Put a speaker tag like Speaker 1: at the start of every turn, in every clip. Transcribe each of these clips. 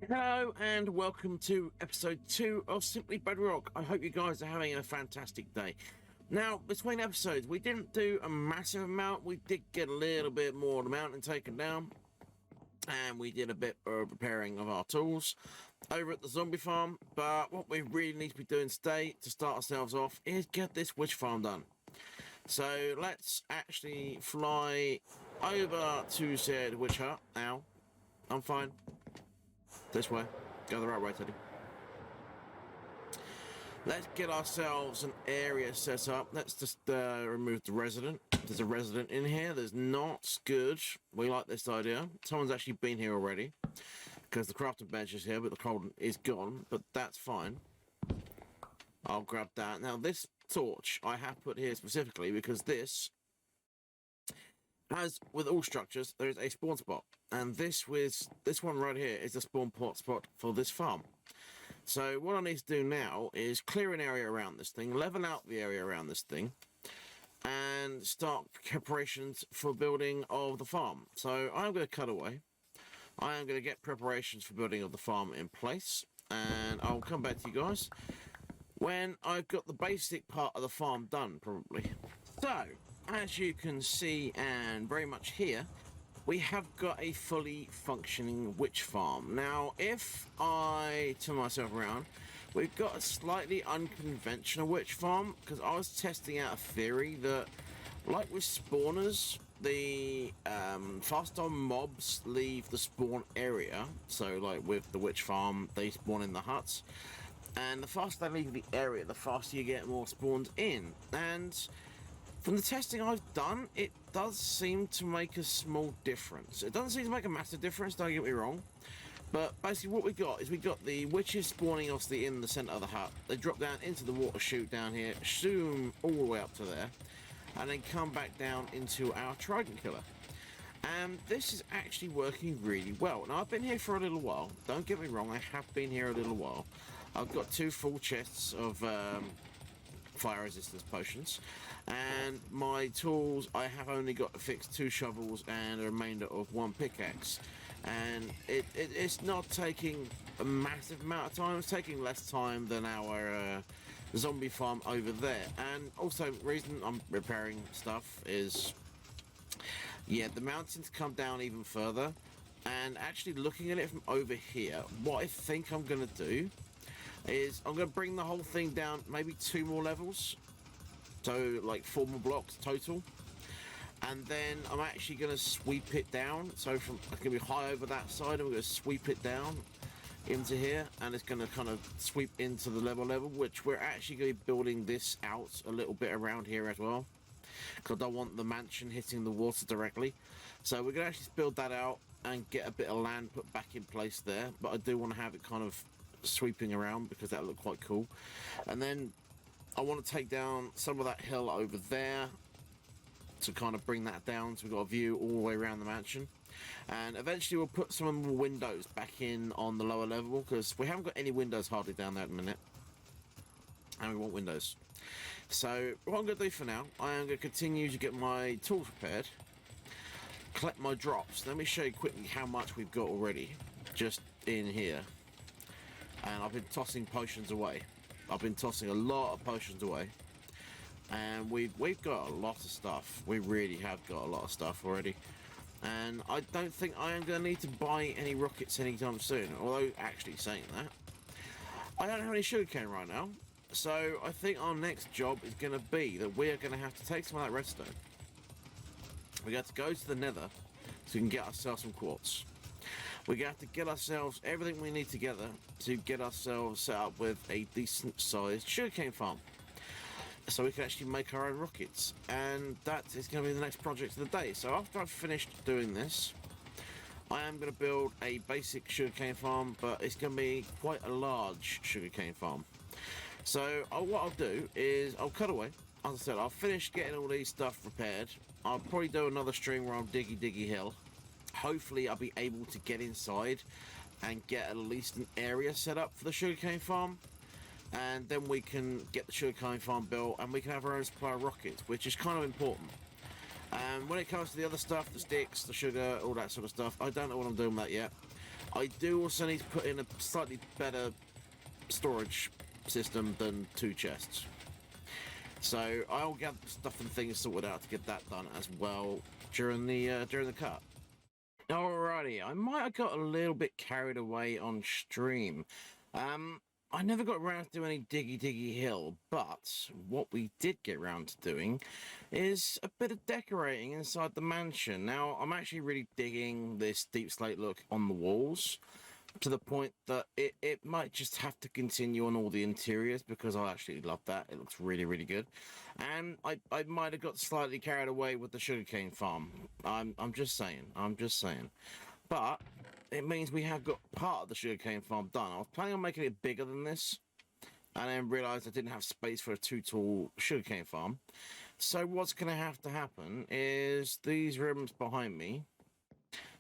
Speaker 1: Hello and welcome to episode 2 of Simply Bedrock. I hope you guys are having a fantastic day. Now, between episodes, we didn't do a massive amount. We did get a little bit more of the mountain taken down. And we did a bit of repairing of our tools over at the zombie farm. But what we really need to be doing today to start ourselves off is get this witch farm done. So let's actually fly over to said witch hut. Ow. I'm fine. This way. Go the right way, Teddy. Let's get ourselves an area set up. Let's just remove the resident. There's a resident in here. There's not. Good. We like this idea. Someone's actually been here already. Because the crafting bench is here, but the cold is gone. But that's fine. I'll grab that. Now, this torch I have put here specifically because this, as with all structures, there is a spawn spot. And this one right here is the spawn spot for this farm. So what I need to do now is clear an area around this thing, level out the area around this thing, and start preparations for building of the farm. So I'm going to cut away. I am going to get preparations for building of the farm in place, and I'll come back to you guys when I've got the basic part of the farm done, probably. So, as you can see and very much hear, we have got a fully functioning witch farm. Now, if I turn myself around, we've got a slightly unconventional witch farm, because I was testing out a theory that, like with spawners, the fast-on mobs leave the spawn area. So, like with the witch farm, they spawn in the huts. And the faster they leave the area, the faster you get more spawns in. And from the testing I've done, it does seem to make a small difference. It doesn't seem to make a massive difference, don't get me wrong. But basically what we got is we got the witches spawning obviously in the centre of the hut. They drop down into the water chute down here, zoom all the way up to there, and then come back down into our trident killer. And this is actually working really well. Now, I've been here for a little while. Don't get me wrong, I have been here a little while. I've got 2 full chests of fire resistance potions, and my tools, I have only got to fix 2 shovels and a remainder of 1 pickaxe. And it's not taking a massive amount of time. It's taking less time than our zombie farm over there. And also, the reason I'm repairing stuff is, yeah, the mountains come down even further. And actually looking at it from over here, what I think I'm going to do is I'm going to bring the whole thing down maybe 2 more levels. So like 4 more blocks total. And then I'm actually going to sweep it down. So from I can be high over that side, I'm going to sweep it down into here, and it's going to kind of sweep into the level, which we're actually going to be building this out a little bit around here as well, because I don't want the mansion hitting the water directly. So we're going to actually build that out and get a bit of land put back in place there, but I do want to have it kind of sweeping around because that looked quite cool. And then I want to take down some of that hill over there to kind of bring that down so we've got a view all the way around the mansion. And eventually we'll put some more windows back in on the lower level, because we haven't got any windows hardly down there at the minute, and we want windows. So what I'm going to do for now, I am going to continue to get my tools prepared, collect my drops. Let me show you quickly how much we've got already just in here. And I've been tossing potions away. I've been tossing a lot of potions away. And we've got a lot of stuff. We really have got a lot of stuff already. And I don't think I am going to need to buy any rockets anytime soon. Although, actually saying that, I don't have any sugarcane right now. So I think our next job is going to be that we're going to have to take some of that redstone. We're going to go to the nether so we can get ourselves some quartz. We're going to have to get ourselves everything we need together to get ourselves set up with a decent sized sugarcane farm, so we can actually make our own rockets. And that is going to be the next project of the day. So after I've finished doing this, I am going to build a basic sugarcane farm, but it's going to be quite a large sugarcane farm. So what I'll do is I'll cut away. As I said, I'll finish getting all these stuff repaired. I'll probably do another stream where I'm diggy hill. Hopefully I'll be able to get inside and get at least an area set up for the sugarcane farm, and then we can get the sugarcane farm built and we can have our own supply of rockets, which is kind of important. And when it comes to the other stuff, the sticks, the sugar, all that sort of stuff, I don't know what I'm doing with that yet. I do also need to put in a slightly better storage system than 2 chests. So I'll get stuff and things sorted out to get that done as well during the cut. Alrighty, I might have got a little bit carried away on stream. I never got around to doing any diggy hill, but what we did get around to doing is a bit of decorating inside the mansion. Now, I'm actually really digging this deep slate look on the walls, to the point that it might just have to continue on all the interiors, because I actually love that. It looks really, really good. And I might have got slightly carried away with the sugarcane farm. I'm just saying. But it means we have got part of the sugarcane farm done. I was planning on making it bigger than this, and then realised I didn't have space for a too tall sugarcane farm. So what's going to have to happen is these rooms behind me.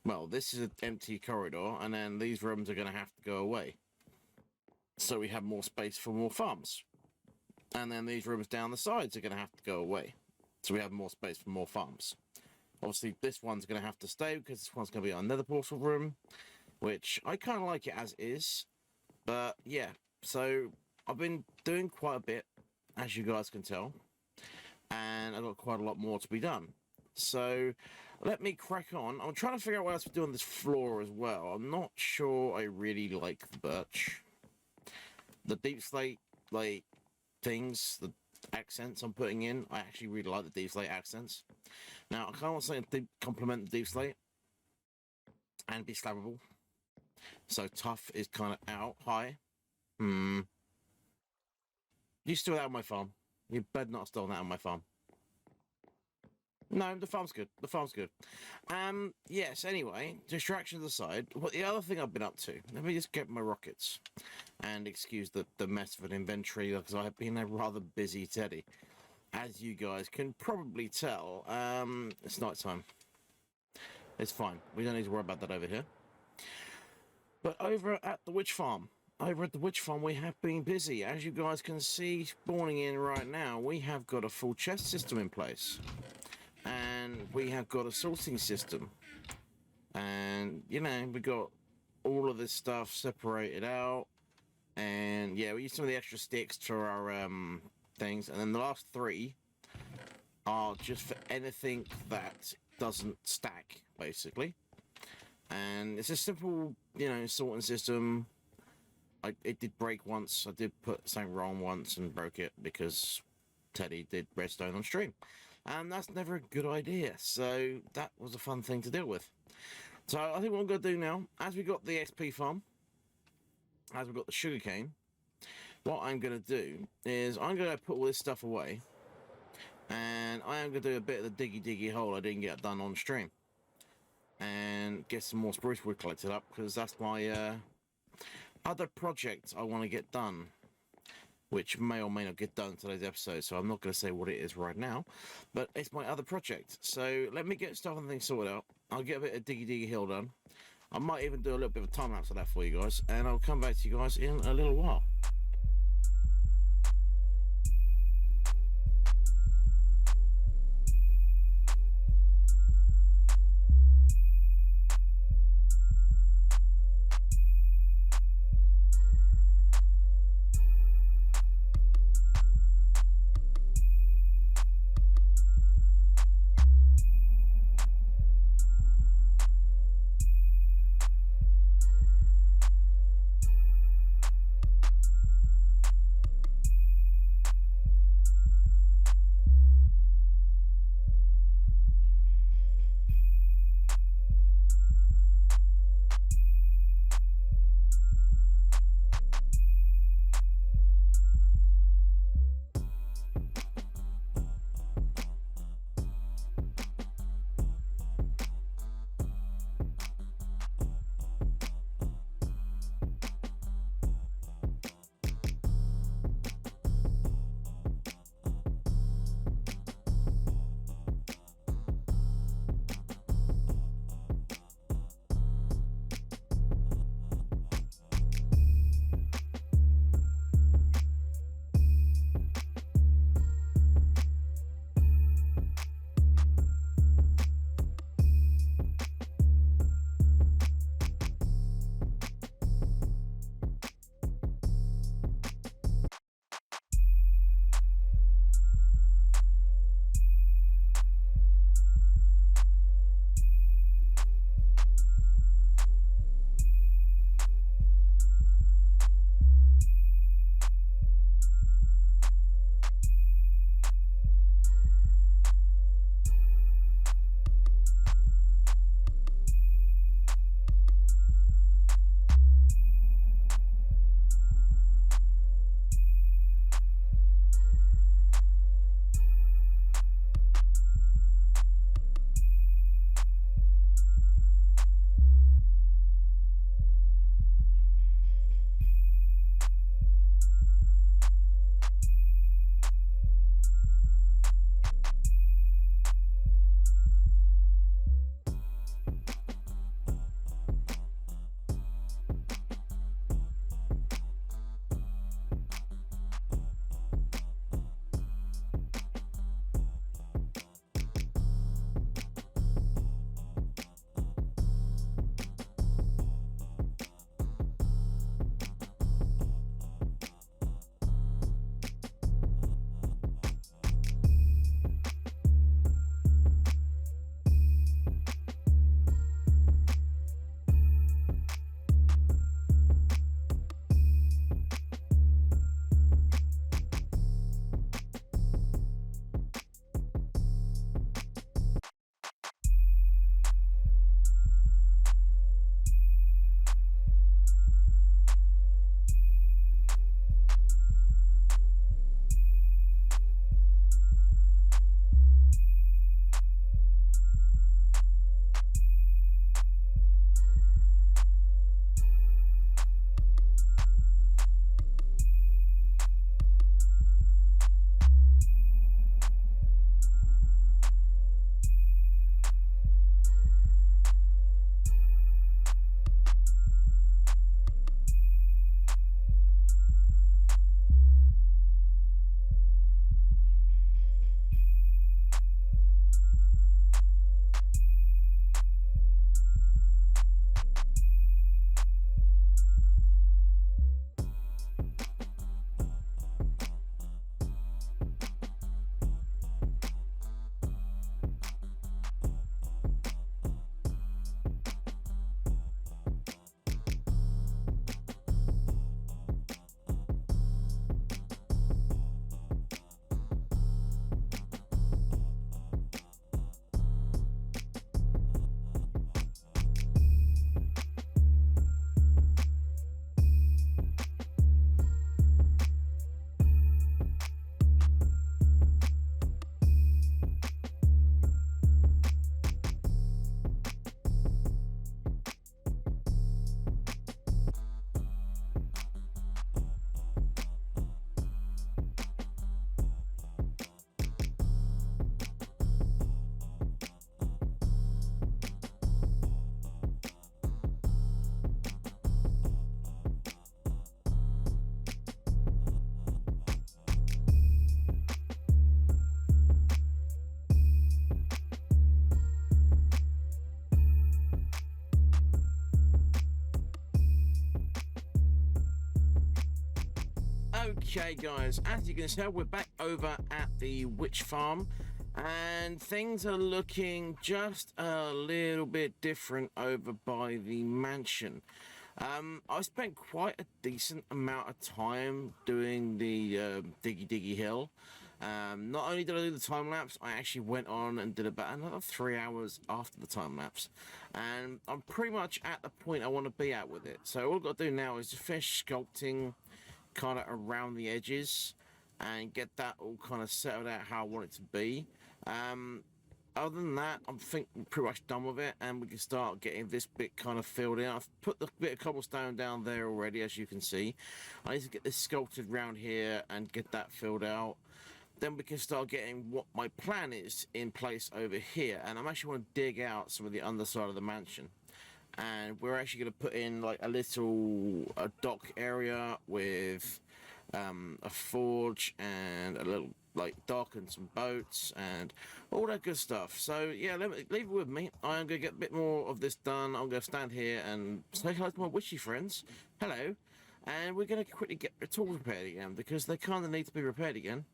Speaker 1: Well, this is an empty corridor, and then these rooms are going to have to go away. So we have more space for more farms. And then these rooms down the sides are going to have to go away. So we have more space for more farms. Obviously, this one's going to have to stay, because this one's going to be our nether portal room, which I kind of like it as is. But yeah, so I've been doing quite a bit, as you guys can tell. And I've got quite a lot more to be done. So let me crack on. I'm trying to figure out what else to do on this floor as well. I'm not sure I really like the birch. The deep slate, like, things, the accents I'm putting in, I actually really like the deep slate accents. Now, I kind of want something to complement the deep slate and be slabbable. So tough is kind of out high. You steal that out of my farm. You better not steal that out of my farm. No, the farm's good. The farm's good. Yes, anyway, distractions aside, what the other thing I've been up to, let me just get my rockets. And excuse the mess of an inventory, because I've been a rather busy teddy. As you guys can probably tell, it's night time. It's fine. We don't need to worry about that over here. But over at the witch farm, we have been busy. As you guys can see, spawning in right now, we have got a full chest system in place. And we have got a sorting system. And, you know, we got all of this stuff separated out. And, yeah, we use some of the extra sticks for our things. And then the last 3 are just for anything that doesn't stack, basically. And it's a simple, you know, sorting system. It did break once. I did put something wrong once and broke it because Teddy did redstone on stream. And that's never a good idea. So that was a fun thing to deal with. So I think what I'm going to do now, as we got the XP farm, as we've got the sugarcane, what I'm going to do is I'm going to put all this stuff away. And I am going to do a bit of the diggy hole I didn't get done on stream. And get some more spruce wood collected up, because that's my other project I want to get done, which may or may not get done in today's episode, so I'm not going to say what it is right now, but it's my other project. So let me get stuff and things sorted out. I'll get a bit of diggy hill done. I might even do a little bit of a time lapse of that for you guys, and I'll come back to you guys in a little while. Okay guys, as you can tell, we're back over at the witch farm and things are looking just a little bit different over by the mansion. I spent quite a decent amount of time doing the Diggy Hill. Not only did I do the time lapse, I actually went on and did about another 3 hours after the time lapse, and I'm pretty much at the point I want to be at with it. So all I've got to do now is just finish sculpting kind of around the edges and get that all kind of settled out how I want it to be. Other than that, I'm pretty much done with it, and we can start getting this bit kind of filled in. I've put the bit of cobblestone down there already, as you can see. I need to get this sculpted around here and get that filled out. Then we can start getting what my plan is in place over here, and I'm actually want to dig out some of the underside of the mansion. And we're actually going to put in like a dock area with a forge and a little like dock and some boats and all that good stuff. So yeah, leave it with me. I'm going to get a bit more of this done. I'm going to stand here and say hello to my witchy friends. Hello. And we're going to quickly get the tools repaired again, because they kind of need to be repaired again.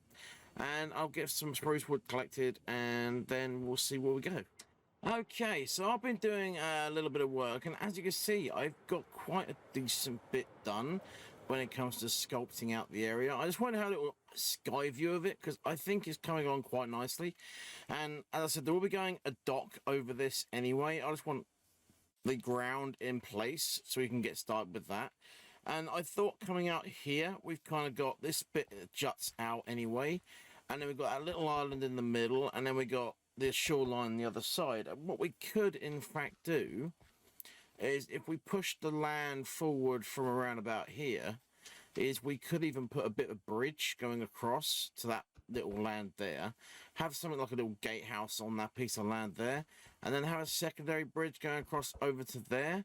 Speaker 1: And I'll get some spruce wood collected, and then we'll see where we go. Okay, so I've been doing a little bit of work, and as you can see, I've got quite a decent bit done when it comes to sculpting out the area. I just want to have a little sky view of it, because I think it's coming along quite nicely. And as I said, there will be going a dock over this anyway. I just want the ground in place so we can get started with that. And I thought coming out here, we've kind of got this bit that juts out anyway. And then we've got a little island in the middle, and then we got the shoreline on the other side. And what we could in fact do is, if we push the land forward from around about here, is we could even put a bit of bridge going across to that little land there, have something like a little gatehouse on that piece of land there, and then have a secondary bridge going across over to there.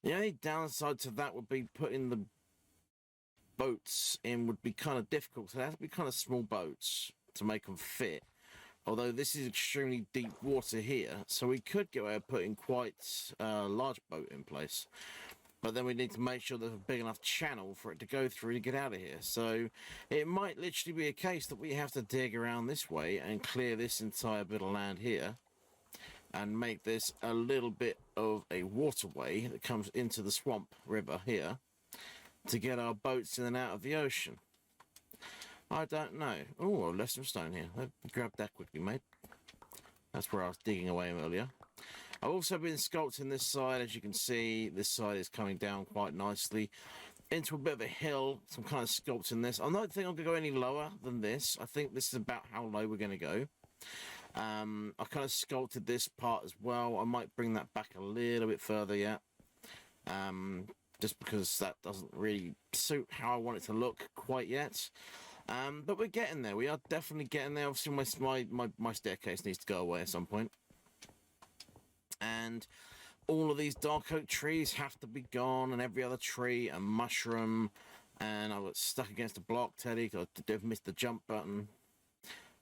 Speaker 1: The only downside to that would be putting the boats in would be kind of difficult. So they have to be kind of small boats to make them fit. Although this is extremely deep water here, so we could go ahead putting quite a large boat in place. But then we need to make sure there's a big enough channel for it to go through to get out of here. So it might literally be a case that we have to dig around this way and clear this entire bit of land here and make this a little bit of a waterway that comes into the swamp river here to get our boats in and out of the ocean. I don't know. Oh, I left some stone here. Let me grab that quickly, mate. That's where I was digging away earlier. I've also been sculpting this side. As you can see, this side is coming down quite nicely into a bit of a hill. So I'm kind of sculpting this. I don't think I'm going to go any lower than this. I think this is about how low we're going to go. I kind of sculpted this part as well. I might bring that back a little bit further yet. Just because that doesn't really suit how I want it to look quite yet. But we're getting there. We are definitely getting there. Obviously, my staircase needs to go away at some point. And all of these dark oak trees have to be gone, and every other tree, and mushroom. And I got stuck against a block, Teddy, because I've missed the jump button.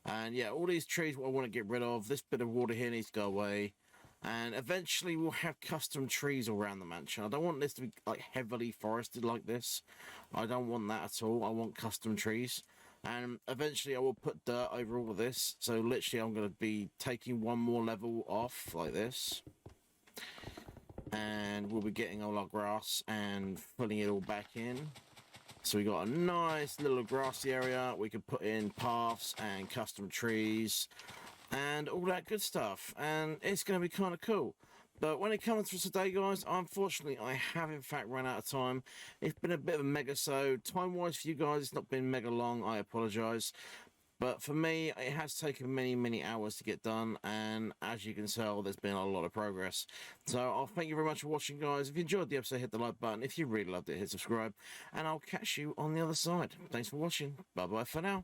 Speaker 1: And yeah, all these trees I want to get rid of. This bit of water here needs to go away. And eventually we'll have custom trees all around the mansion. I don't want this to be like heavily forested like this. I don't want that at all. I want custom trees. And eventually I will put dirt over all of this. So literally I'm going to be taking one more level off like this. And we'll be getting all our grass and putting it all back in. So we got a nice little grassy area. We can put in paths and custom trees and all that good stuff, and it's going to be kind of cool. But when it comes to today, guys, unfortunately I have in fact run out of time. It's been a bit of a mega, so time wise for you guys it's not been mega long. I apologize, but for me it has taken many hours to get done, and as you can tell there's been a lot of progress. So I'll thank you very much for watching, guys. If you enjoyed the episode, hit the like button. If you really loved it, hit subscribe, and I'll catch you on the other side. Thanks for watching. Bye bye for now.